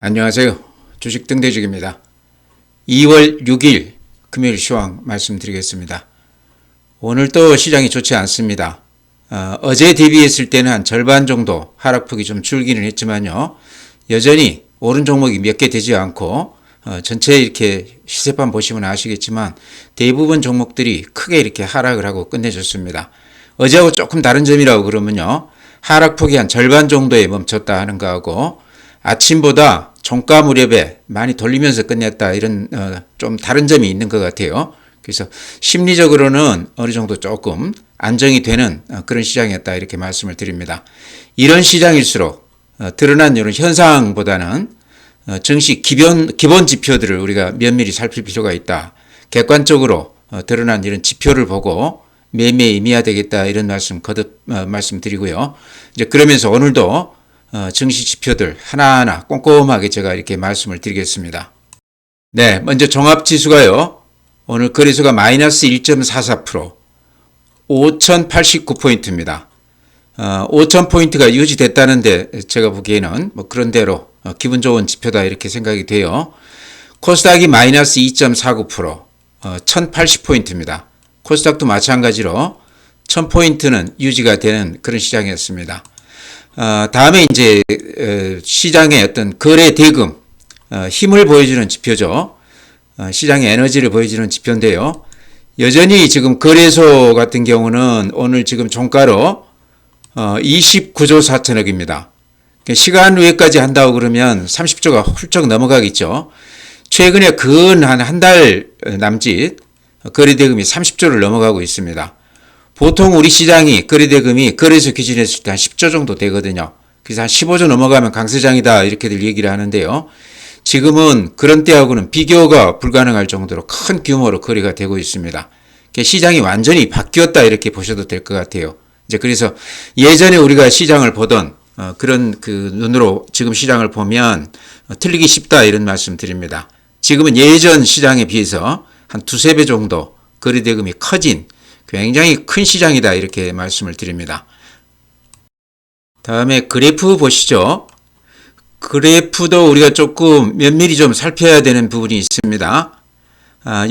안녕하세요. 주식 등대직입니다. 2월 6일 금요일 시황 말씀드리겠습니다. 오늘 또 시장이 좋지 않습니다. 어제 대비했을 때는 한 절반 정도 하락폭이 좀 줄기는 했지만요. 여전히 오른 종목이 몇 개 되지 않고 전체 이렇게 시세판 보시면 아시겠지만 대부분 종목들이 크게 이렇게 하락을 하고 끝내줬습니다. 어제하고 조금 다른 점이라고 그러면요. 하락폭이 한 절반 정도에 멈췄다 하는 거하고 아침보다 종가 무렵에 많이 돌리면서 끝냈다 이런 좀 다른 점이 있는 것 같아요. 그래서 심리적으로는 어느 정도 조금 안정이 되는 그런 시장이었다 이렇게 말씀을 드립니다. 이런 시장일수록 드러난 이런 현상보다는 증시 기본 지표들을 우리가 면밀히 살필 필요가 있다. 객관적으로 드러난 이런 지표를 보고 매매에 임해야 되겠다 이런 말씀 거듭 말씀드리고요. 이제 그러면서 오늘도 증시 지표들 하나하나 꼼꼼하게 제가 이렇게 말씀을 드리겠습니다. 네, 먼저 종합지수가요. 오늘 거래소가 마이너스 1.44%, 5,089포인트입니다. 5,000포인트가 유지됐다는데 제가 보기에는 뭐 그런 대로 기분 좋은 지표다 이렇게 생각이 돼요. 코스닥이 마이너스 2.49%, 1,080포인트입니다. 코스닥도 마찬가지로 1,000포인트는 유지가 되는 그런 시장이었습니다. 다음에 이제 시장의 어떤 거래 대금, 힘을 보여주는 지표죠. 시장의 에너지를 보여주는 지표인데요. 여전히 지금 거래소 같은 경우는 오늘 지금 종가로 29조 4천억입니다. 시간 외까지 한다고 그러면 30조가 훌쩍 넘어가겠죠. 최근에 근 한 달 남짓 거래 대금이 30조를 넘어가고 있습니다. 보통 우리 시장이 거래대금이 거래소 기준했을 때 한 10조 정도 되거든요. 그래서 한 15조 넘어가면 강세장이다 이렇게들 얘기를 하는데요. 지금은 그런 때하고는 비교가 불가능할 정도로 큰 규모로 거래가 되고 있습니다. 시장이 완전히 바뀌었다 이렇게 보셔도 될 것 같아요. 이제 그래서 예전에 우리가 시장을 보던 그런 그 눈으로 지금 시장을 보면 틀리기 쉽다 이런 말씀 드립니다. 지금은 예전 시장에 비해서 한 두세 배 정도 거래대금이 커진 굉장히 큰 시장이다 이렇게 말씀을 드립니다. 다음에 그래프 보시죠. 그래프도 우리가 조금 면밀히 좀 살펴야 되는 부분이 있습니다.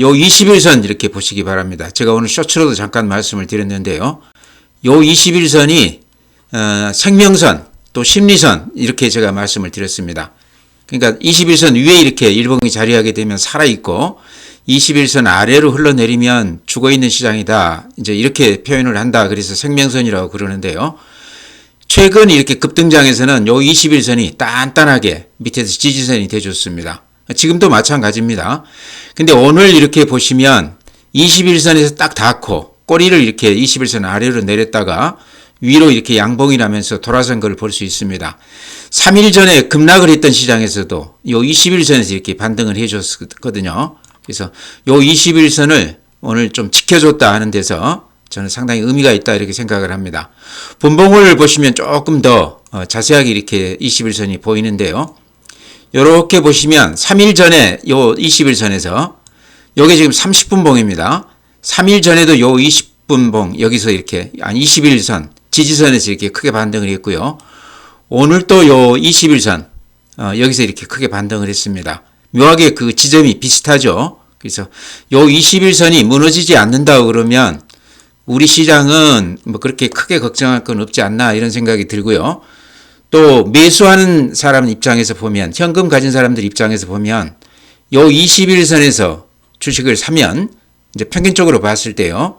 요 21선 이렇게 보시기 바랍니다. 제가 오늘 쇼츠로도 잠깐 말씀을 드렸는데요. 요 21선이 생명선 또 심리선 이렇게 제가 말씀을 드렸습니다. 그러니까 21선 위에 이렇게 일봉이 자리하게 되면 살아있고 21선 아래로 흘러내리면 죽어있는 시장이다. 이제 이렇게 표현을 한다. 그래서 생명선이라고 그러는데요. 최근 이렇게 급등장에서는 요 21선이 단단하게 밑에서 지지선이 돼줬습니다. 지금도 마찬가지입니다. 근데 오늘 이렇게 보시면 21선에서 딱 닿고 꼬리를 이렇게 21선 아래로 내렸다가 위로 이렇게 양봉이 나면서 돌아선 걸 볼 수 있습니다. 3일 전에 급락을 했던 시장에서도 요 21선에서 이렇게 반등을 해줬거든요. 그래서 요 21선을 오늘 좀 지켜줬다 하는 데서 저는 상당히 의미가 있다 이렇게 생각을 합니다. 분봉을 보시면 조금 더 자세하게 이렇게 21선이 보이는데요. 이렇게 보시면 3일 전에 요 21선에서 요게 지금 30분봉입니다. 3일 전에도 요 20분봉 여기서 이렇게 21선 지지선에서 이렇게 크게 반등을 했고요. 오늘 또 요 21선 여기서 이렇게 크게 반등을 했습니다. 묘하게 그 지점이 비슷하죠. 그래서 요 21선이 무너지지 않는다고 그러면 우리 시장은 뭐 그렇게 크게 걱정할 건 없지 않나 이런 생각이 들고요. 또 매수하는 사람 입장에서 보면 현금 가진 사람들 입장에서 보면 요 21선에서 주식을 사면 이제 평균적으로 봤을 때요.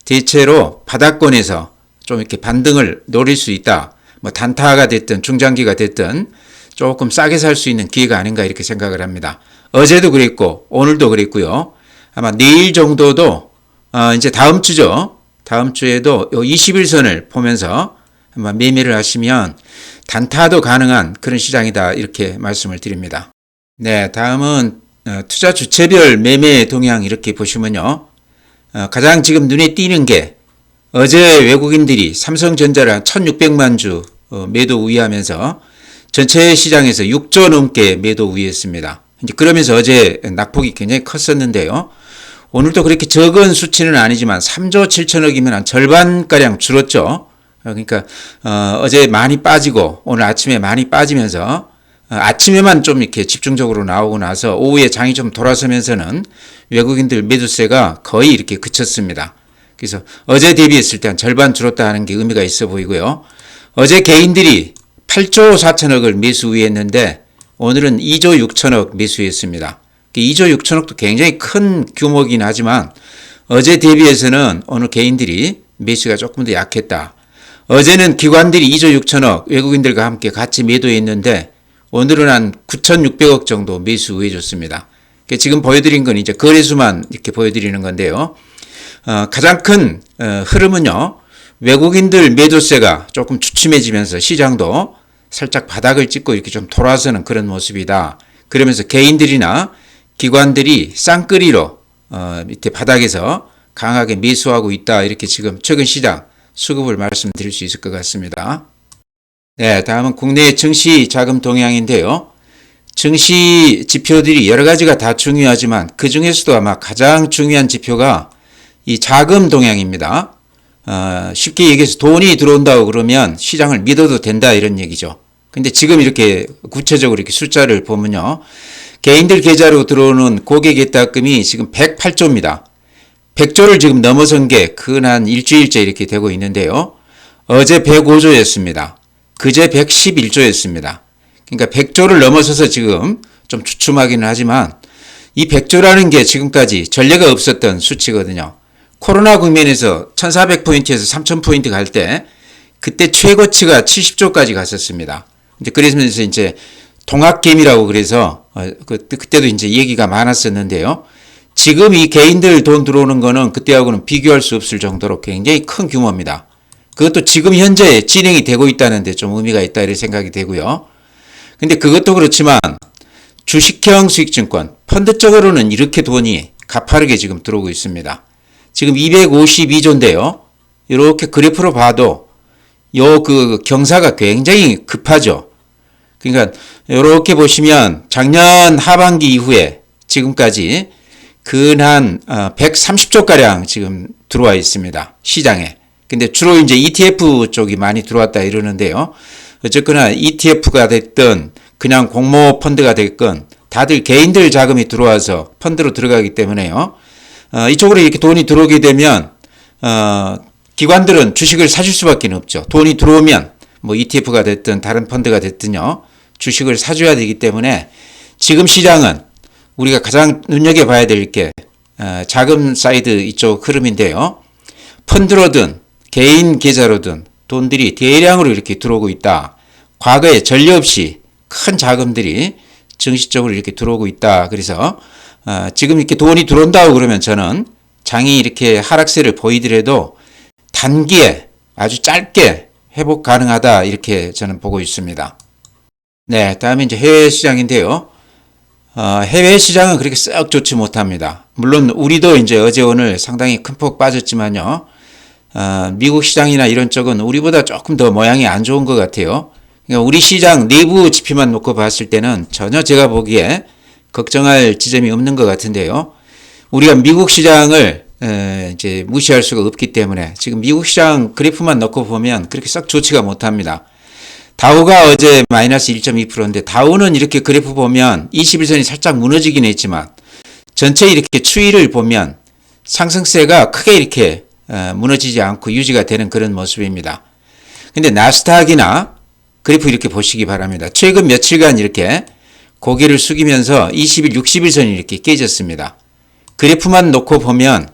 대체로 바닥권에서 좀 이렇게 반등을 노릴 수 있다. 뭐 단타가 됐든 중장기가 됐든 조금 싸게 살 수 있는 기회가 아닌가 이렇게 생각을 합니다. 어제도 그랬고 오늘도 그랬고요. 아마 내일 정도도 이제 다음 주죠. 다음 주에도 요 21선을 보면서 아마 매매를 하시면 단타도 가능한 그런 시장이다 이렇게 말씀을 드립니다. 네, 다음은 투자 주체별 매매 동향 이렇게 보시면요. 가장 지금 눈에 띄는 게 어제 외국인들이 삼성전자를 한 1600만 주 매도 우위하면서 전체 시장에서 6조 넘게 매도 우위했습니다. 이제 그러면서 어제 낙폭이 굉장히 컸었는데요. 오늘도 그렇게 적은 수치는 아니지만 3조 7천억이면 한 절반가량 줄었죠. 그러니까 어제 많이 빠지고 오늘 아침에 많이 빠지면서 아침에만 좀 이렇게 집중적으로 나오고 나서 오후에 장이 좀 돌아서면서는 외국인들 매도세가 거의 이렇게 그쳤습니다. 그래서 어제 대비했을 때 한 절반 줄었다 하는 게 의미가 있어 보이고요. 어제 개인들이 8조 4천억을 매수 우회했는데 오늘은 2조 6천억 매수했습니다. 2조 6천억도 굉장히 큰 규모이긴 하지만 어제 대비해서는 오늘 개인들이 매수가 조금 더 약했다. 어제는 기관들이 2조 6천억 외국인들과 함께 같이 매도했는데 오늘은 한 9,600억 정도 매수 우회해줬습니다. 지금 보여드린 건 이제 거래수만 이렇게 보여드리는 건데요. 가장 큰 흐름은요. 외국인들 매도세가 조금 주춤해지면서 시장도 살짝 바닥을 찍고 이렇게 좀 돌아서는 그런 모습이다. 그러면서 개인들이나 기관들이 쌍끌이로 밑에 바닥에서 강하게 매수하고 있다. 이렇게 지금 최근 시장 수급을 말씀드릴 수 있을 것 같습니다. 네, 다음은 국내 증시 자금 동향인데요. 증시 지표들이 여러 가지가 다 중요하지만 그 중에서도 아마 가장 중요한 지표가 이 자금 동향입니다. 쉽게 얘기해서 돈이 들어온다고 그러면 시장을 믿어도 된다 이런 얘기죠. 근데 지금 이렇게 구체적으로 이렇게 숫자를 보면요. 개인들 계좌로 들어오는 고객예탁금이 지금 108조입니다. 100조를 지금 넘어선 게 근 일주일째 이렇게 되고 있는데요. 어제 105조였습니다. 그제 111조였습니다. 그러니까 100조를 넘어서서 지금 좀 주춤하기는 하지만 이 100조라는 게 지금까지 전례가 없었던 수치거든요. 코로나 국면에서 1400포인트에서 3000포인트 갈 때 그때 최고치가 70조까지 갔었습니다. 그래서 이제 동학개미라고 그래서 그때도 이제 얘기가 많았었는데요. 지금 이 개인들 돈 들어오는 거는 그때하고는 비교할 수 없을 정도로 굉장히 큰 규모입니다. 그것도 지금 현재 진행이 되고 있다는 데 좀 의미가 있다 이런 생각이 되고요. 근데 그것도 그렇지만 주식형 수익증권, 펀드 쪽으로는 이렇게 돈이 가파르게 지금 들어오고 있습니다. 지금 252조인데요. 이렇게 그래프로 봐도 그 경사가 굉장히 급하죠. 그러니까 이렇게 보시면 작년 하반기 이후에 지금까지 근 130조가량 지금 들어와 있습니다. 시장에. 근데 주로 이제 ETF 쪽이 많이 들어왔다 이러는데요. 어쨌거나 ETF가 됐든 그냥 공모 펀드가 됐건 다들 개인들 자금이 들어와서 펀드로 들어가기 때문에요. 이쪽으로 이렇게 돈이 들어오게 되면 기관들은 주식을 사줄 수밖에 없죠. 돈이 들어오면 뭐 ETF가 됐든 다른 펀드가 됐든요. 주식을 사줘야 되기 때문에 지금 시장은 우리가 가장 눈여겨봐야 될 게 자금 사이드 이쪽 흐름인데요. 펀드로든 개인 계좌로든 돈들이 대량으로 이렇게 들어오고 있다. 과거에 전례 없이 큰 자금들이 증시 쪽으로 이렇게 들어오고 있다. 그래서 지금 이렇게 돈이 들어온다고 그러면 저는 장이 이렇게 하락세를 보이더라도 단기에 아주 짧게 회복 가능하다 이렇게 저는 보고 있습니다. 네, 다음에 이제 해외 시장인데요. 해외 시장은 그렇게 썩 좋지 못합니다. 물론 우리도 이제 어제 오늘 상당히 큰 폭 빠졌지만요. 미국 시장이나 이런 쪽은 우리보다 조금 더 모양이 안 좋은 것 같아요. 그러니까 우리 시장 내부 지표만 놓고 봤을 때는 전혀 제가 보기에 걱정할 지점이 없는 것 같은데요. 우리가 미국 시장을 이제 무시할 수가 없기 때문에 지금 미국 시장 그래프만 놓고 보면 그렇게 썩 좋지가 못합니다. 다우가 어제 마이너스 1.2%인데 다우는 이렇게 그래프 보면 21선이 살짝 무너지긴 했지만 전체 이렇게 추이를 보면 상승세가 크게 이렇게 무너지지 않고 유지가 되는 그런 모습입니다. 근데 나스닥이나 그래프 이렇게 보시기 바랍니다. 최근 며칠간 이렇게 고개를 숙이면서 20일, 60일선이 이렇게 깨졌습니다. 그래프만 놓고 보면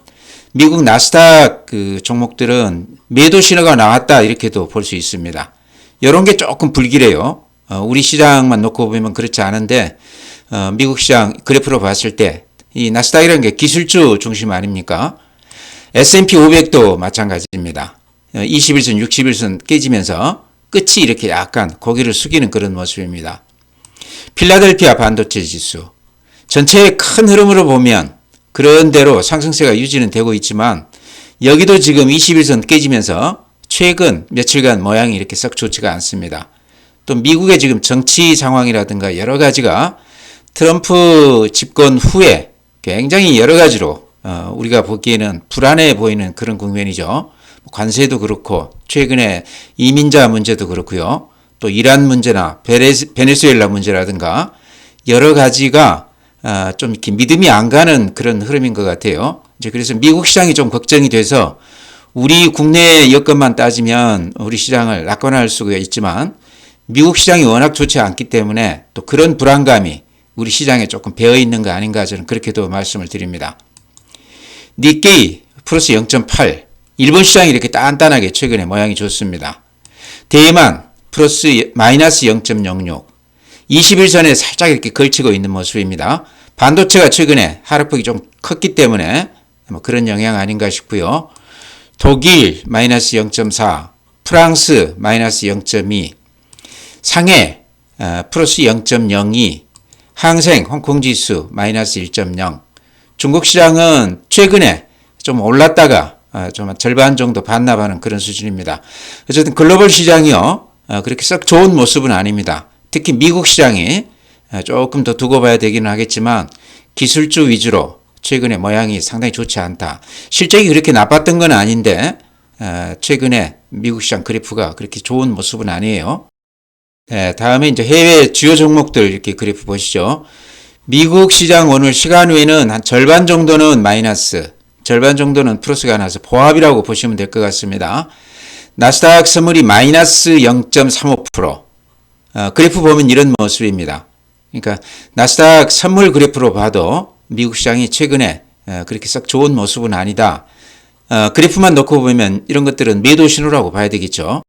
미국 나스닥 그 종목들은 매도 신호가 나왔다 이렇게도 볼 수 있습니다. 이런 게 조금 불길해요. 우리 시장만 놓고 보면 그렇지 않은데 미국 시장 그래프로 봤을 때 이 나스닥이라는 게 기술주 중심 아닙니까? S&P 500도 마찬가지입니다. 21선, 60일선 깨지면서 끝이 이렇게 약간 고개를 숙이는 그런 모습입니다. 필라델피아 반도체 지수 전체의 큰 흐름으로 보면 그런 대로 상승세가 유지는 되고 있지만 여기도 지금 21선 깨지면서 최근 며칠간 모양이 이렇게 썩 좋지가 않습니다. 또 미국의 지금 정치 상황이라든가 여러 가지가 트럼프 집권 후에 굉장히 여러 가지로 우리가 보기에는 불안해 보이는 그런 국면이죠. 관세도 그렇고 최근에 이민자 문제도 그렇고요. 또 이란 문제나 베네수엘라 문제라든가 여러 가지가 좀 이렇게 믿음이 안 가는 그런 흐름인 것 같아요. 이제 그래서 미국 시장이 좀 걱정이 돼서 우리 국내 여건만 따지면 우리 시장을 낙관할 수가 있지만 미국 시장이 워낙 좋지 않기 때문에 또 그런 불안감이 우리 시장에 조금 배어 있는 거 아닌가 저는 그렇게도 말씀을 드립니다. 니케이 플러스 0.8 일본 시장이 이렇게 단단하게 최근에 모양이 좋습니다. 대만 플러스 마이너스 0.06 20일선에 살짝 이렇게 걸치고 있는 모습입니다. 반도체가 최근에 하락폭이 좀 컸기 때문에 뭐 그런 영향 아닌가 싶고요. 독일 마이너스 0.4 프랑스 마이너스 0.2 상해 플러스 0.02 항생 홍콩지수 마이너스 1.0 중국 시장은 최근에 좀 올랐다가 좀 절반 정도 반납하는 그런 수준입니다. 어쨌든 글로벌 시장이요 그렇게 썩 좋은 모습은 아닙니다. 특히 미국 시장이 조금 더 두고 봐야 되기는 하겠지만 기술주 위주로 최근에 모양이 상당히 좋지 않다. 실적이 그렇게 나빴던 건 아닌데 최근에 미국 시장 그래프가 그렇게 좋은 모습은 아니에요. 다음에 이제 해외 주요 종목들 이렇게 그래프 보시죠. 미국 시장 오늘 시간 외에는 한 절반 정도는 마이너스, 절반 정도는 플러스가 나서 보합이라고 보시면 될 것 같습니다. 나스닥 선물이 마이너스 0.35%. 그래프 보면 이런 모습입니다. 그러니까 나스닥 선물 그래프로 봐도 미국 시장이 최근에 그렇게 썩 좋은 모습은 아니다. 그래프만 놓고 보면 이런 것들은 매도 신호라고 봐야 되겠죠.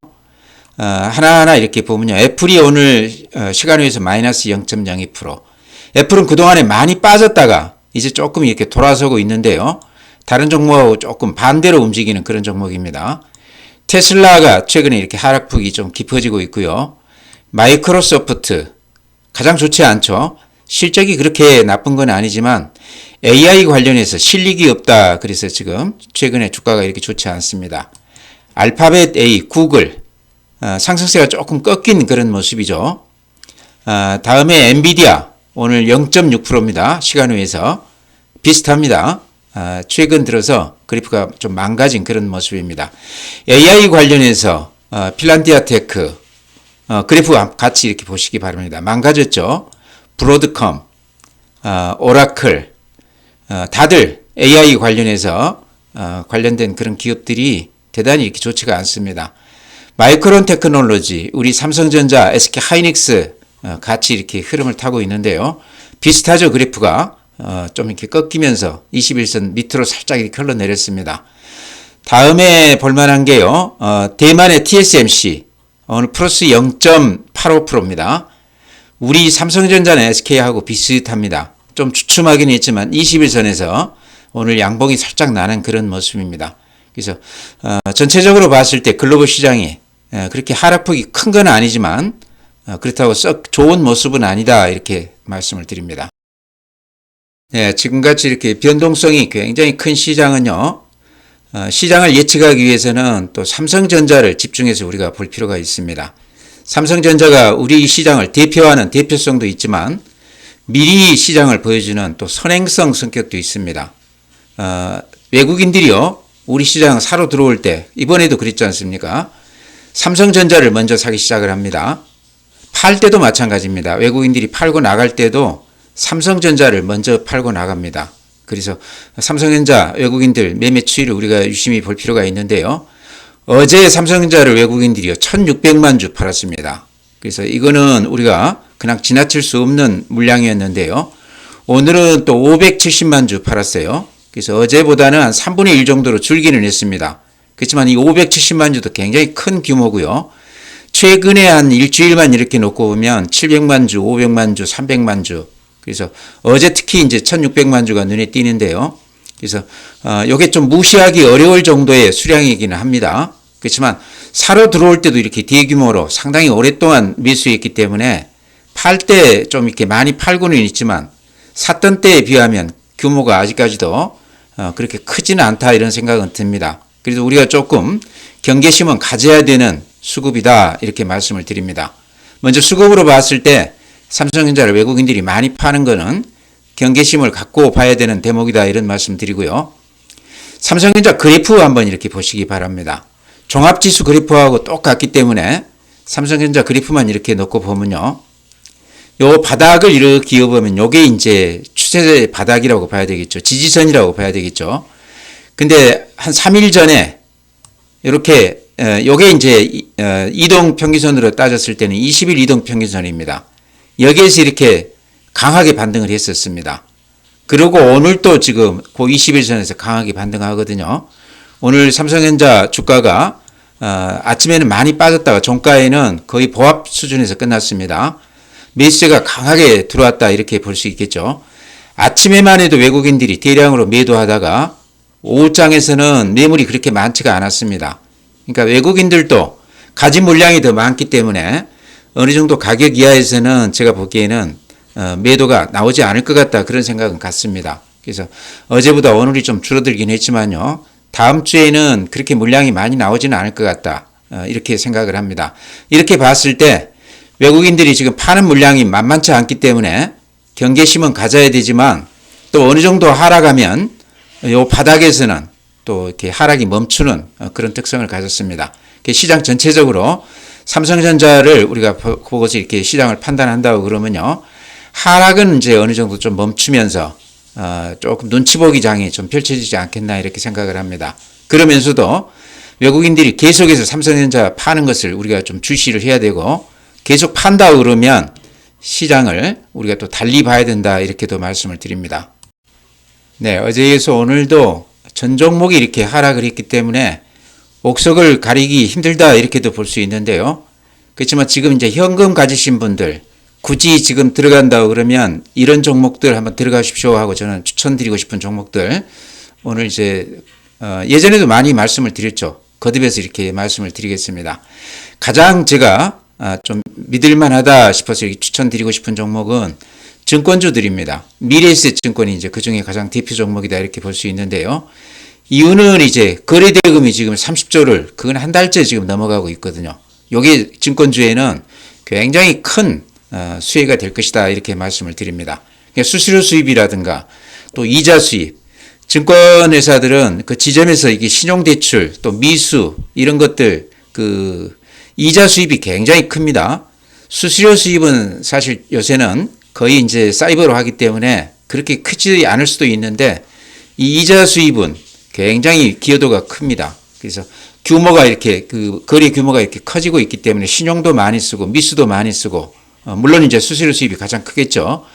하나하나 이렇게 보면요. 애플이 오늘 시간 외에서 마이너스 0.02%. 애플은 그동안에 많이 빠졌다가 이제 조금 이렇게 돌아서고 있는데요. 다른 종목하고 조금 반대로 움직이는 그런 종목입니다. 테슬라가 최근에 이렇게 하락폭이 좀 깊어지고 있고요. 마이크로소프트 가장 좋지 않죠. 실적이 그렇게 나쁜 건 아니지만 AI 관련해서 실익이 없다. 그래서 지금 최근에 주가가 이렇게 좋지 않습니다. 알파벳 A, 구글 상승세가 조금 꺾인 그런 모습이죠. 다음에 엔비디아 오늘 0.6%입니다. 시간 외에서 비슷합니다. 최근 들어서 그래프가 좀 망가진 그런 모습입니다. AI 관련해서 핀란디아 테크 그래프와 같이 이렇게 보시기 바랍니다. 망가졌죠. 브로드컴, 오라클 다들 AI 관련해서 관련된 그런 기업들이 대단히 이렇게 좋지가 않습니다. 마이크론 테크놀로지, 우리 삼성전자, SK 하이닉스 같이 이렇게 흐름을 타고 있는데요. 비슷하죠. 그래프가 좀 이렇게 꺾이면서 21선 밑으로 살짝 이렇게 흘러내렸습니다. 다음에 볼만한 게요. 대만의 TSMC 오늘 플러스 0.85%입니다. 우리 삼성전자는 SK하고 비슷합니다. 좀 주춤하긴 했지만 21선에서 오늘 양봉이 살짝 나는 그런 모습입니다. 그래서 전체적으로 봤을 때 글로벌 시장이 그렇게 하락폭이 큰 건 아니지만 그렇다고 썩 좋은 모습은 아니다 이렇게 말씀을 드립니다. 네, 지금같이 이렇게 변동성이 굉장히 큰 시장은요. 시장을 예측하기 위해서는 또 삼성전자를 집중해서 우리가 볼 필요가 있습니다. 삼성전자가 우리 시장을 대표하는 대표성도 있지만 미리 시장을 보여주는 또 선행성 성격도 있습니다. 외국인들이요. 우리 시장 사러 들어올 때 이번에도 그랬지 않습니까? 삼성전자를 먼저 사기 시작을 합니다. 팔 때도 마찬가지입니다. 외국인들이 팔고 나갈 때도 삼성전자를 먼저 팔고 나갑니다. 그래서 삼성전자 외국인들 매매 추이를 우리가 유심히 볼 필요가 있는데요. 어제 삼성전자를 외국인들이요 1600만 주 팔았습니다. 그래서 이거는 우리가 그냥 지나칠 수 없는 물량이었는데요. 오늘은 또 570만 주 팔았어요. 그래서 어제보다는 한 3분의 1 정도로 줄기는 했습니다. 그렇지만 이 570만 주도 굉장히 큰 규모고요. 최근에 한 일주일만 이렇게 놓고 보면 700만 주, 500만 주, 300만 주. 그래서 어제 특히 이제 1600만 주가 눈에 띄는데요. 그래서 이게 좀 무시하기 어려울 정도의 수량이기는 합니다. 그렇지만 사러 들어올 때도 이렇게 대규모로 상당히 오랫동안 매수했기 때문에 팔 때 좀 이렇게 많이 팔고는 있지만 샀던 때에 비하면 규모가 아직까지도 그렇게 크지는 않다 이런 생각은 듭니다. 그래서 우리가 조금 경계심은 가져야 되는 수급이다 이렇게 말씀을 드립니다. 먼저 수급으로 봤을 때 삼성전자를 외국인들이 많이 파는 거는 경계심을 갖고 봐야 되는 대목이다 이런 말씀 드리고요. 삼성전자 그래프 한번 이렇게 보시기 바랍니다. 종합지수 그래프하고 똑같기 때문에 삼성전자 그래프만 이렇게 놓고 보면요. 요 바닥을 이렇게 이어보면 요게 이제 추세 바닥이라고 봐야 되겠죠. 지지선이라고 봐야 되겠죠. 근데 한 3일 전에 이렇게 요게 이제 이동 평균선으로 따졌을 때는 20일 이동 평균선입니다. 여기에서 이렇게 강하게 반등을 했었습니다. 그리고 오늘 또 지금 그 20일선에서 강하게 반등하거든요. 오늘 삼성전자 주가가 아침에는 많이 빠졌다가 종가에는 거의 보합 수준에서 끝났습니다. 매수세가 강하게 들어왔다 이렇게 볼 수 있겠죠. 아침에만 해도 외국인들이 대량으로 매도하다가 오후장에서는 매물이 그렇게 많지가 않았습니다. 그러니까 외국인들도 가진 물량이 더 많기 때문에 어느 정도 가격 이하에서는 제가 보기에는 매도가 나오지 않을 것 같다 그런 생각은 같습니다. 그래서 어제보다 오늘이 좀 줄어들긴 했지만요. 다음 주에는 그렇게 물량이 많이 나오지는 않을 것 같다. 이렇게 생각을 합니다. 이렇게 봤을 때 외국인들이 지금 파는 물량이 만만치 않기 때문에 경계심은 가져야 되지만 또 어느 정도 하락하면 요 바닥에서는 또 이렇게 하락이 멈추는 그런 특성을 가졌습니다. 시장 전체적으로 삼성전자를 우리가 보고서 이렇게 시장을 판단한다고 그러면요. 하락은 이제 어느 정도 좀 멈추면서 조금 눈치 보기 장이 좀 펼쳐지지 않겠나 이렇게 생각을 합니다. 그러면서도 외국인들이 계속해서 삼성전자 파는 것을 우리가 좀 주시를 해야 되고 계속 판다 그러면 시장을 우리가 또 달리 봐야 된다 이렇게도 말씀을 드립니다. 네, 어제에서 오늘도 전 종목이 이렇게 하락을 했기 때문에 옥석을 가리기 힘들다 이렇게도 볼 수 있는데요. 그렇지만 지금 이제 현금 가지신 분들 굳이 지금 들어간다고 그러면 이런 종목들 한번 들어가십시오 하고 저는 추천드리고 싶은 종목들 오늘 이제 예전에도 많이 말씀을 드렸죠. 거듭해서 이렇게 말씀을 드리겠습니다. 가장 제가 좀 믿을만하다 싶어서 이렇게 추천드리고 싶은 종목은 증권주들입니다. 미래에셋 증권이 이제 그 중에 가장 대표 종목이다 이렇게 볼 수 있는데요. 이유는 이제 거래대금이 지금 30조를 그건 한 달째 지금 넘어가고 있거든요. 요게 증권주에는 굉장히 큰 수혜가 될 것이다 이렇게 말씀을 드립니다. 그러니까 수수료 수입이라든가 또 이자 수입, 증권회사들은 그 지점에서 이게 신용대출 또 미수 이런 것들 그 이자 수입이 굉장히 큽니다. 수수료 수입은 사실 요새는 거의 이제 사이버로 하기 때문에 그렇게 크지 않을 수도 있는데 이 이자 수입은 굉장히 기여도가 큽니다. 그래서 규모가 이렇게 그 거래 규모가 이렇게 커지고 있기 때문에 신용도 많이 쓰고 미수도 많이 쓰고 물론 이제 수수료 수입이 가장 크겠죠.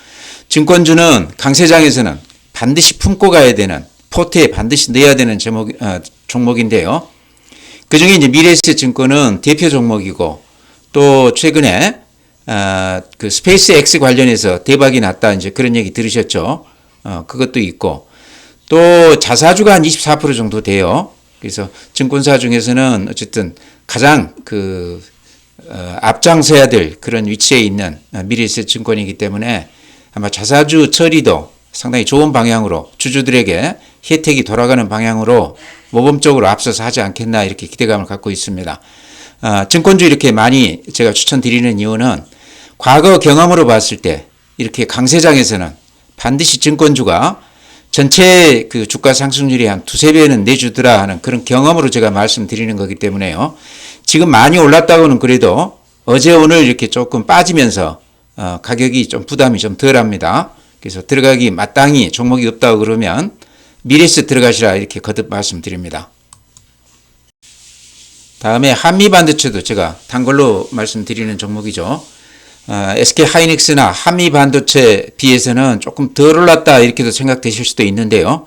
증권주는 강세장에서는 반드시 품고 가야 되는 포트에 반드시 넣어야 되는 종목인데요. 그 중에 이제 미래에셋 증권은 대표 종목이고 또 최근에 그 스페이스 X 관련해서 대박이 났다 이제 그런 얘기 들으셨죠. 그것도 있고 또 자사주가 한 24% 정도 돼요. 그래서 증권사 중에서는 어쨌든 가장 그 앞장서야 될 그런 위치에 있는 미래에셋 증권이기 때문에 아마 자사주 처리도 상당히 좋은 방향으로 주주들에게 혜택이 돌아가는 방향으로 모범적으로 앞서서 하지 않겠나 이렇게 기대감을 갖고 있습니다. 증권주 이렇게 많이 제가 추천드리는 이유는 과거 경험으로 봤을 때 이렇게 강세장에서는 반드시 증권주가 전체 그 주가 상승률이 한 두세 배는 내주더라 하는 그런 경험으로 제가 말씀드리는 거기 때문에요. 지금 많이 올랐다고는 그래도 어제 오늘 이렇게 조금 빠지면서 가격이 좀 부담이 좀 덜합니다. 그래서 들어가기 마땅히 종목이 없다고 그러면 미래에셋 들어가시라 이렇게 거듭 말씀드립니다. 다음에 한미반도체도 제가 단골로 말씀드리는 종목이죠. SK하이닉스나 한미반도체 비해서는 조금 덜 올랐다 이렇게도 생각되실 수도 있는데요.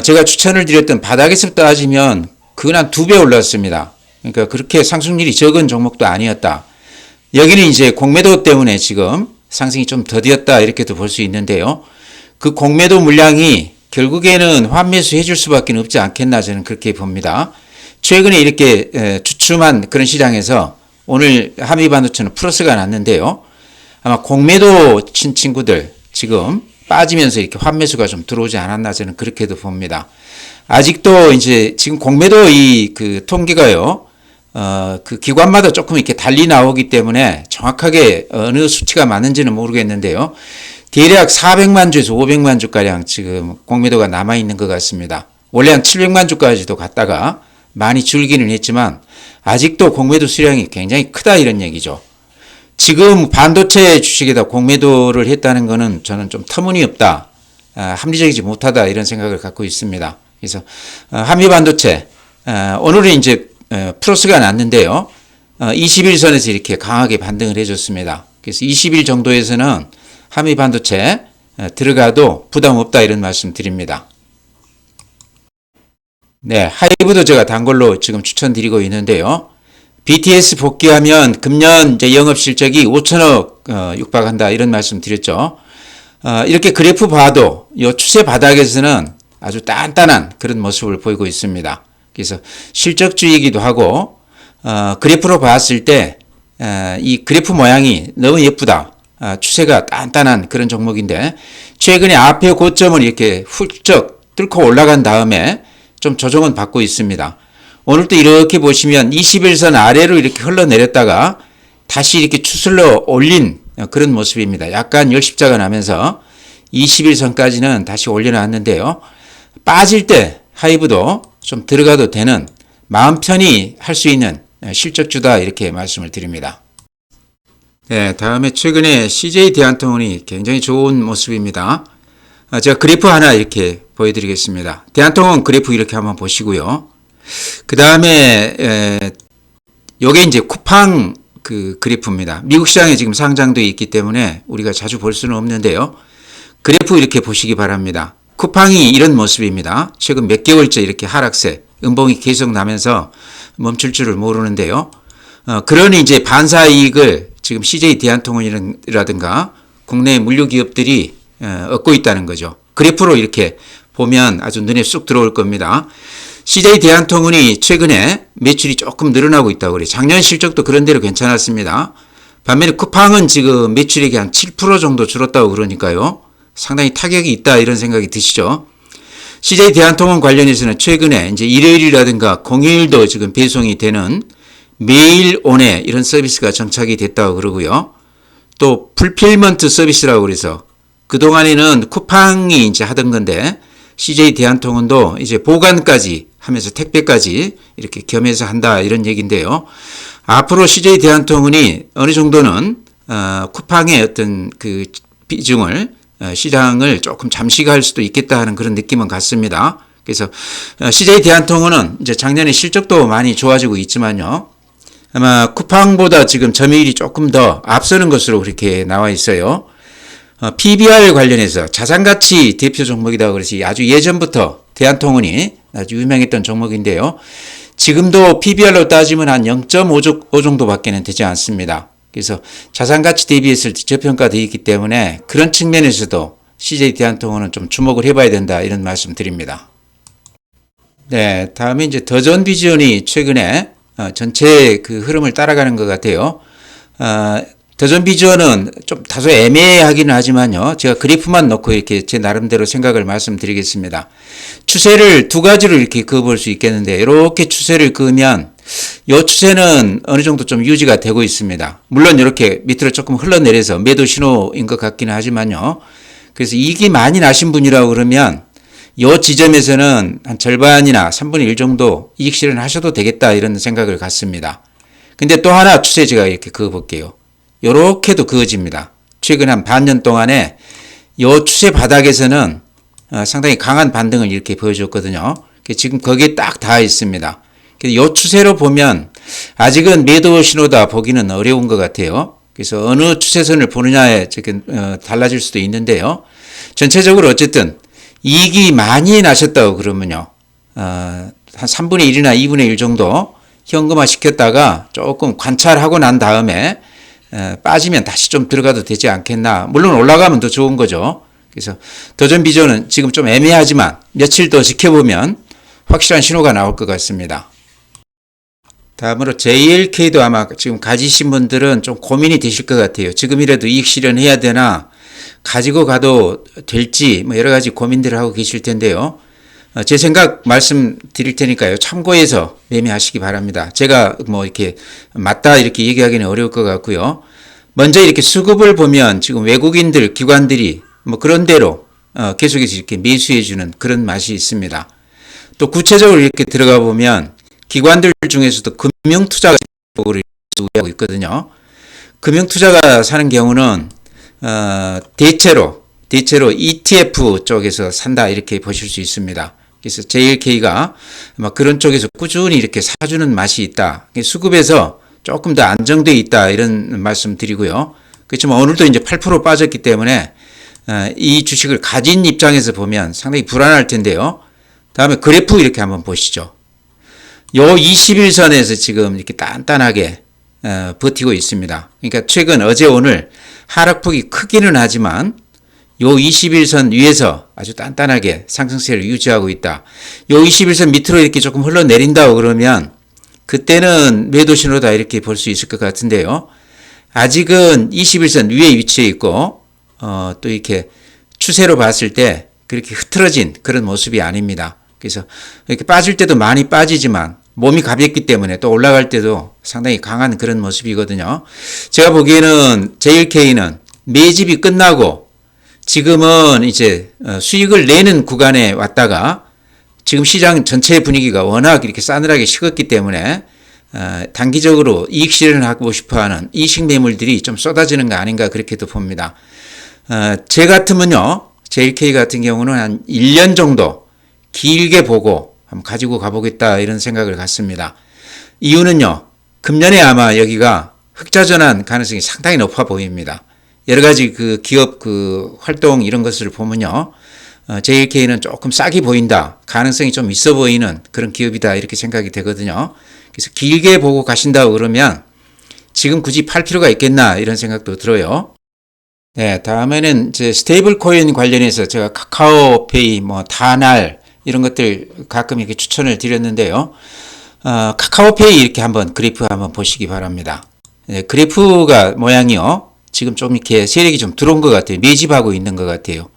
제가 추천을 드렸던 바닥에서 따지면 그건 한 2배 올랐습니다. 그러니까 그렇게 상승률이 적은 종목도 아니었다. 여기는 이제 공매도 때문에 지금 상승이 좀 더디었다 이렇게도 볼 수 있는데요. 그 공매도 물량이 결국에는 환매수 해줄 수밖에 없지 않겠나 저는 그렇게 봅니다. 최근에 이렇게 주춤한 그런 시장에서 오늘 한미반도체는 플러스가 났는데요. 아마 공매도 친 친구들 지금 빠지면서 이렇게 환매수가 좀 들어오지 않았나 저는 그렇게도 봅니다. 아직도 이제 지금 공매도 이 그 통계가요. 그 기관마다 조금 이렇게 달리 나오기 때문에 정확하게 어느 수치가 맞는지는 모르겠는데요. 대략 400만 주에서 500만 주가량 지금 공매도가 남아있는 것 같습니다. 원래 한 700만 주까지도 갔다가 많이 줄기는 했지만 아직도 공매도 수량이 굉장히 크다 이런 얘기죠. 지금 반도체 주식에다 공매도를 했다는 것은 저는 좀 터무니없다, 합리적이지 못하다 이런 생각을 갖고 있습니다. 그래서 한미 반도체 오늘은 이제 플러스가 났는데요. 21선에서 이렇게 강하게 반등을 해줬습니다. 그래서 20일 정도에서는 한미 반도체 들어가도 부담 없다 이런 말씀 드립니다. 네, 하이브도 제가 단골로 지금 추천드리고 있는데요. BTS 복귀하면 금년 이제 영업 실적이 5천억 육박한다 이런 말씀 드렸죠. 이렇게 그래프 봐도 이 추세 바닥에서는 아주 단단한 그런 모습을 보이고 있습니다. 그래서 실적주의이기도 하고 그래프로 봤을 때 이 그래프 모양이 너무 예쁘다. 추세가 단단한 그런 종목인데 최근에 앞에 고점을 이렇게 훌쩍 뚫고 올라간 다음에 좀 조정은 받고 있습니다. 오늘도 이렇게 보시면 21선 아래로 이렇게 흘러내렸다가 다시 이렇게 추슬러 올린 그런 모습입니다. 약간 열십자가 나면서 21선까지는 다시 올려놨는데요. 빠질 때 하이브도 좀 들어가도 되는 마음 편히 할 수 있는 실적주다 이렇게 말씀을 드립니다. 네, 다음에 최근에 CJ 대한통운이 굉장히 좋은 모습입니다. 제가 그래프 하나 이렇게 보여드리겠습니다. 대한통운 그래프 이렇게 한번 보시고요. 그 다음에 요게 이제 쿠팡 그 그래프입니다. 미국 시장에 지금 상장되어 있기 때문에 우리가 자주 볼 수는 없는데요. 그래프 이렇게 보시기 바랍니다. 쿠팡이 이런 모습입니다. 최근 몇 개월째 이렇게 하락세, 음봉이 계속 나면서 멈출 줄을 모르는데요. 그러니 이제 반사 이익을 지금 CJ 대한통운이라든가 국내 물류 기업들이 얻고 있다는 거죠. 그래프로 이렇게 보면 아주 눈에 쑥 들어올 겁니다. CJ 대한통운이 최근에 매출이 조금 늘어나고 있다고 그래요. 작년 실적도 그런 대로 괜찮았습니다. 반면에 쿠팡은 지금 매출액이 한 7% 정도 줄었다고 그러니까요. 상당히 타격이 있다 이런 생각이 드시죠. CJ 대한통운 관련해서는 최근에 이제 일요일이라든가 공휴일도 지금 배송이 되는 매일 오네 이런 서비스가 정착이 됐다고 그러고요. 또 풀필먼트 서비스라고 그래서 그동안에는 쿠팡이 이제 하던 건데 CJ 대한통운도 이제 보관까지 하면서 택배까지 이렇게 겸해서 한다 이런 얘기인데요. 앞으로 CJ 대한통운이 어느 정도는 쿠팡의 어떤 그 비중을 시장을 조금 잠식할 수도 있겠다 하는 그런 느낌은 같습니다. 그래서 CJ 대한통운은 이제 작년에 실적도 많이 좋아지고 있지만요. 아마 쿠팡보다 지금 점유율이 조금 더 앞서는 것으로 그렇게 나와 있어요. PBR 관련해서 자산가치 대표 종목이라고 그래서 아주 예전부터 대한통운이 아주 유명했던 종목인데요. 지금도 PBR로 따지면 한 0.5 정도밖에는 되지 않습니다. 그래서 자산가치 대비했을 때 저평가되어 있기 때문에 그런 측면에서도 CJ 대한통운은 좀 주목을 해봐야 된다 이런 말씀 드립니다. 네, 다음에 이제 더존비전이 최근에 전체 그 흐름을 따라가는 것 같아요. 더존비전은 좀 다소 애매하기는 하지만요. 제가 그래프만 놓고 이렇게 제 나름대로 생각을 말씀드리겠습니다. 추세를 두 가지로 이렇게 그어볼 수 있겠는데 이렇게 추세를 그으면 이 추세는 어느 정도 좀 유지가 되고 있습니다. 물론 이렇게 밑으로 조금 흘러내려서 매도 신호인 것 같기는 하지만요. 그래서 이익이 많이 나신 분이라고 그러면 이 지점에서는 한 절반이나 3분의 1 정도 이익 실현하셔도 되겠다 이런 생각을 갖습니다. 근데 또 하나 추세 제가 이렇게 그어볼게요. 요렇게도 그어집니다. 최근 한 반년 동안에 이 추세 바닥에서는 상당히 강한 반등을 이렇게 보여줬거든요. 지금 거기에 딱 닿아 있습니다. 이 추세로 보면 아직은 매도 신호다 보기는 어려운 것 같아요. 그래서 어느 추세선을 보느냐에 달라질 수도 있는데요. 전체적으로 어쨌든 이익이 많이 나셨다고 그러면요. 한 3분의 1이나 2분의 1 정도 현금화 시켰다가 조금 관찰하고 난 다음에 빠지면 다시 좀 들어가도 되지 않겠나. 물론 올라가면 더 좋은 거죠. 그래서 더존비전은 지금 좀 애매하지만 며칠 더 지켜보면 확실한 신호가 나올 것 같습니다. 다음으로 JLK도 아마 지금 가지신 분들은 좀 고민이 되실 것 같아요. 지금이라도 이익 실현해야 되나 가지고 가도 될지 뭐 여러 가지 고민들을 하고 계실 텐데요. 제 생각 말씀드릴 테니까요. 참고해서 매매하시기 바랍니다. 제가 뭐 이렇게 맞다 이렇게 얘기하기는 어려울 것 같고요. 먼저 이렇게 수급을 보면 지금 외국인들 기관들이 뭐 그런 대로 계속해서 이렇게 매수해 주는 그런 맛이 있습니다. 또 구체적으로 이렇게 들어가 보면 기관들 중에서도 금융투자가 우려하고 있거든요. 금융투자가 사는 경우는 대체로 ETF 쪽에서 산다 이렇게 보실 수 있습니다. 그래서 JLK가 그런 쪽에서 꾸준히 이렇게 사주는 맛이 있다. 수급에서 조금 더 안정되어 있다 이런 말씀 드리고요. 그렇지만 오늘도 이제 8% 빠졌기 때문에 이 주식을 가진 입장에서 보면 상당히 불안할 텐데요. 다음에 그래프 이렇게 한번 보시죠. 요 21선에서 지금 이렇게 단단하게 버티고 있습니다. 그러니까 최근 어제 오늘 하락폭이 크기는 하지만 요 21선 위에서 아주 단단하게 상승세를 유지하고 있다. 요 21선 밑으로 이렇게 조금 흘러내린다고 그러면 그때는 매도 신호다 이렇게 볼 수 있을 것 같은데요. 아직은 21선 위에 위치해 있고 또 이렇게 추세로 봤을 때 그렇게 흐트러진 그런 모습이 아닙니다. 그래서 이렇게 빠질 때도 많이 빠지지만 몸이 가볍기 때문에 또 올라갈 때도 상당히 강한 그런 모습이거든요. 제가 보기에는 JLK는 매집이 끝나고 지금은 이제 수익을 내는 구간에 왔다가 지금 시장 전체 분위기가 워낙 이렇게 싸늘하게 식었기 때문에 단기적으로 이익 실현을 하고 싶어하는 이식 매물들이 좀 쏟아지는 거 아닌가 그렇게도 봅니다. 제 같으면요, JLK 같은 경우는 한 1년 정도 길게 보고 한번 가지고 가보겠다 이런 생각을 갖습니다. 이유는요, 금년에 아마 여기가 흑자 전환 가능성이 상당히 높아 보입니다. 여러 가지 그 기업 그 활동 이런 것을 보면요, JLK는 조금 싸게 보인다, 가능성이 좀 있어 보이는 그런 기업이다 이렇게 생각이 되거든요. 그래서 길게 보고 가신다고 그러면 지금 굳이 팔 필요가 있겠나 이런 생각도 들어요. 네, 다음에는 이제 스테이블 코인 관련해서 제가 카카오페이, 다날 이런 것들 가끔 이렇게 추천을 드렸는데요. 카카오페이 이렇게 한번 그래프 한번 보시기 바랍니다. 네, 그래프가 모양이요. 지금 좀 이렇게 세력이 좀 들어온 것 같아요. 매집하고 있는 것 같아요.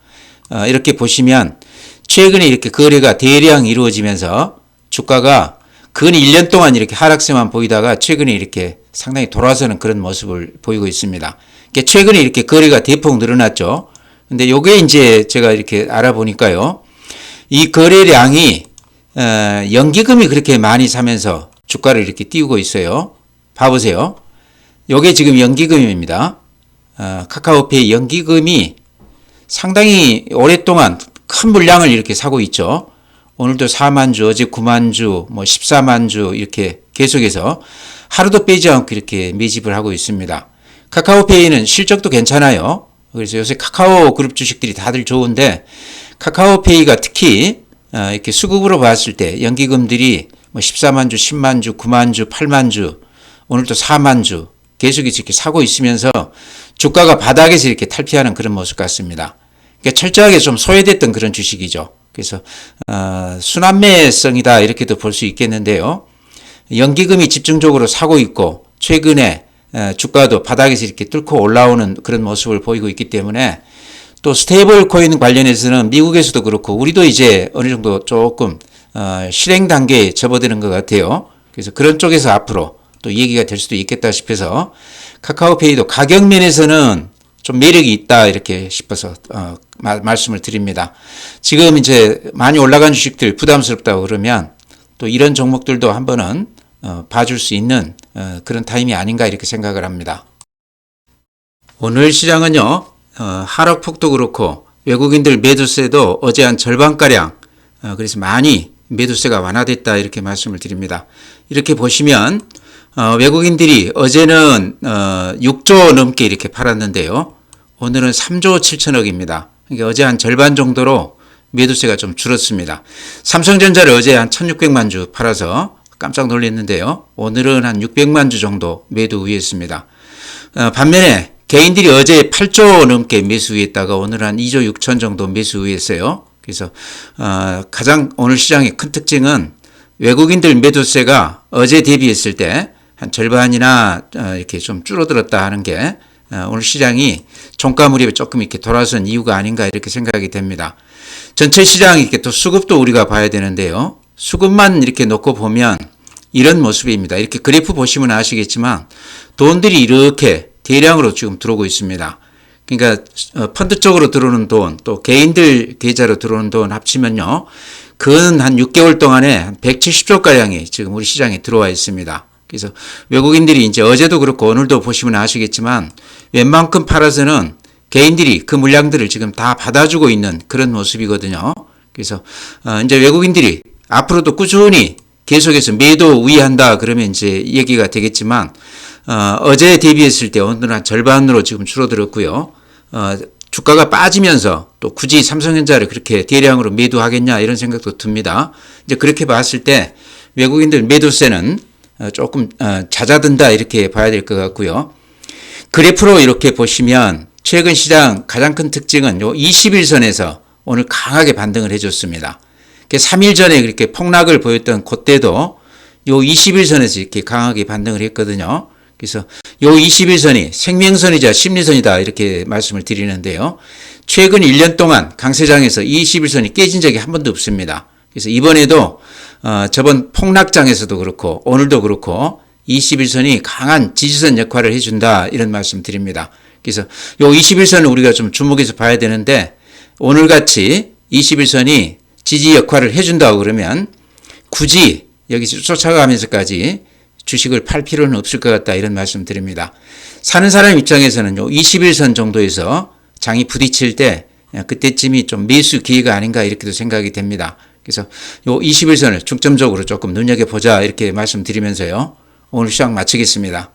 이렇게 보시면 최근에 이렇게 거래가 대량 이루어지면서 주가가 근 1년 동안 이렇게 하락세만 보이다가 최근에 이렇게 상당히 돌아서는 그런 모습을 보이고 있습니다. 최근에 이렇게 거래가 대폭 늘어났죠. 근데 요게 이제 제가 이렇게 알아보니까요. 이 거래량이 연기금이 그렇게 많이 사면서 주가를 이렇게 띄우고 있어요. 봐보세요. 요게 지금 연기금입니다. 카카오페이 연기금이 상당히 오랫동안 큰 물량을 이렇게 사고 있죠. 오늘도 4만 주, 어제 9만 주, 14만 주 이렇게 계속해서 하루도 빼지 않고 이렇게 매집을 하고 있습니다. 카카오페이는 실적도 괜찮아요. 그래서 요새 카카오 그룹 주식들이 다들 좋은데 카카오페이가 특히 이렇게 수급으로 봤을 때 연기금들이 14만 주, 10만 주, 9만 주, 8만 주, 오늘도 4만 주 계속 이렇게 사고 있으면서 주가가 바닥에서 이렇게 탈피하는 그런 모습 같습니다. 그러니까 철저하게 좀 소외됐던 그런 주식이죠. 그래서 순환매성이다 이렇게도 볼 수 있겠는데요. 연기금이 집중적으로 사고 있고 최근에 주가도 바닥에서 이렇게 뚫고 올라오는 그런 모습을 보이고 있기 때문에 또 스테이블 코인 관련해서는 미국에서도 그렇고 우리도 이제 어느 정도 조금 실행 단계에 접어드는 것 같아요. 그래서 그런 쪽에서 앞으로 또 얘기가 될 수도 있겠다 싶어서 카카오페이도 가격 면에서는 좀 매력이 있다 이렇게 싶어서 말씀을 드립니다. 지금 이제 많이 올라간 주식들 부담스럽다고 그러면 또 이런 종목들도 한번은 봐줄 수 있는 그런 타임이 아닌가 이렇게 생각을 합니다. 오늘 시장은요, 하락폭도 그렇고 외국인들 매도세도 어제 한 절반가량 그래서 많이 매도세가 완화됐다 이렇게 말씀을 드립니다. 이렇게 보시면 외국인들이 어제는 6조 넘게 이렇게 팔았는데요. 오늘은 3조 7천억입니다. 그러니까 어제 한 절반 정도로 매도세가 좀 줄었습니다. 삼성전자를 어제 한 1600만 주 팔아서 깜짝 놀랐는데요. 오늘은 한 600만 주 정도 매도 우위했습니다. 반면에 개인들이 어제 8조 넘게 매수 우위했다가 오늘 한 2조 6천 정도 매수 우위했어요. 그래서 가장 오늘 시장의 큰 특징은 외국인들 매도세가 어제 대비했을 때 한 절반이나 이렇게 좀 줄어들었다 하는 게 오늘 시장이 종가 무렵에 조금 이렇게 돌아선 이유가 아닌가 이렇게 생각이 됩니다. 전체 시장 이렇게 또 수급도 우리가 봐야 되는데요. 수급만 이렇게 놓고 보면 이런 모습입니다. 이렇게 그래프 보시면 아시겠지만 돈들이 이렇게 대량으로 지금 들어오고 있습니다. 그러니까 펀드 쪽으로 들어오는 돈, 또 개인들 계좌로 들어오는 돈 합치면요. 근 한 6개월 동안에 한 170조가량이 지금 우리 시장에 들어와 있습니다. 그래서 외국인들이 이제 어제도 그렇고 오늘도 보시면 아시겠지만 웬만큼 팔아서는 개인들이 그 물량들을 지금 다 받아주고 있는 그런 모습이거든요. 그래서 이제 외국인들이 앞으로도 꾸준히 계속해서 매도 우위한다 그러면 이제 얘기가 되겠지만 어제 대비했을 때 오늘은 한 절반으로 지금 줄어들었고요. 주가가 빠지면서 또 굳이 삼성전자를 그렇게 대량으로 매도하겠냐 이런 생각도 듭니다. 이제 그렇게 봤을 때 외국인들 매도세는 조금 잦아든다 이렇게 봐야 될 것 같고요. 그래프로 이렇게 보시면 최근 시장 가장 큰 특징은 요 21선에서 오늘 강하게 반등을 해줬습니다. 3일 전에 그렇게 폭락을 보였던 그때도 요 21선에서 이렇게 강하게 반등을 했거든요. 그래서 요 21선이 생명선이자 심리선이다 이렇게 말씀을 드리는데요. 최근 1년 동안 강세장에서 이 21선이 깨진 적이 한 번도 없습니다. 그래서 이번에도 저번 폭락장에서도 그렇고 오늘도 그렇고 21선이 강한 지지선 역할을 해준다 이런 말씀 드립니다. 그래서 요 21선을 우리가 좀 주목해서 봐야 되는데 오늘같이 21선이 지지 역할을 해준다고 그러면 굳이 여기서 쫓아가면서까지 주식을 팔 필요는 없을 것 같다 이런 말씀 드립니다. 사는 사람 입장에서는 요 21선 정도에서 장이 부딪힐 때 그때쯤이 좀 매수 기회가 아닌가 이렇게도 생각이 됩니다. 그래서 요 21선을 중점적으로 조금 눈여겨보자 이렇게 말씀드리면서요. 오늘 시장 마치겠습니다.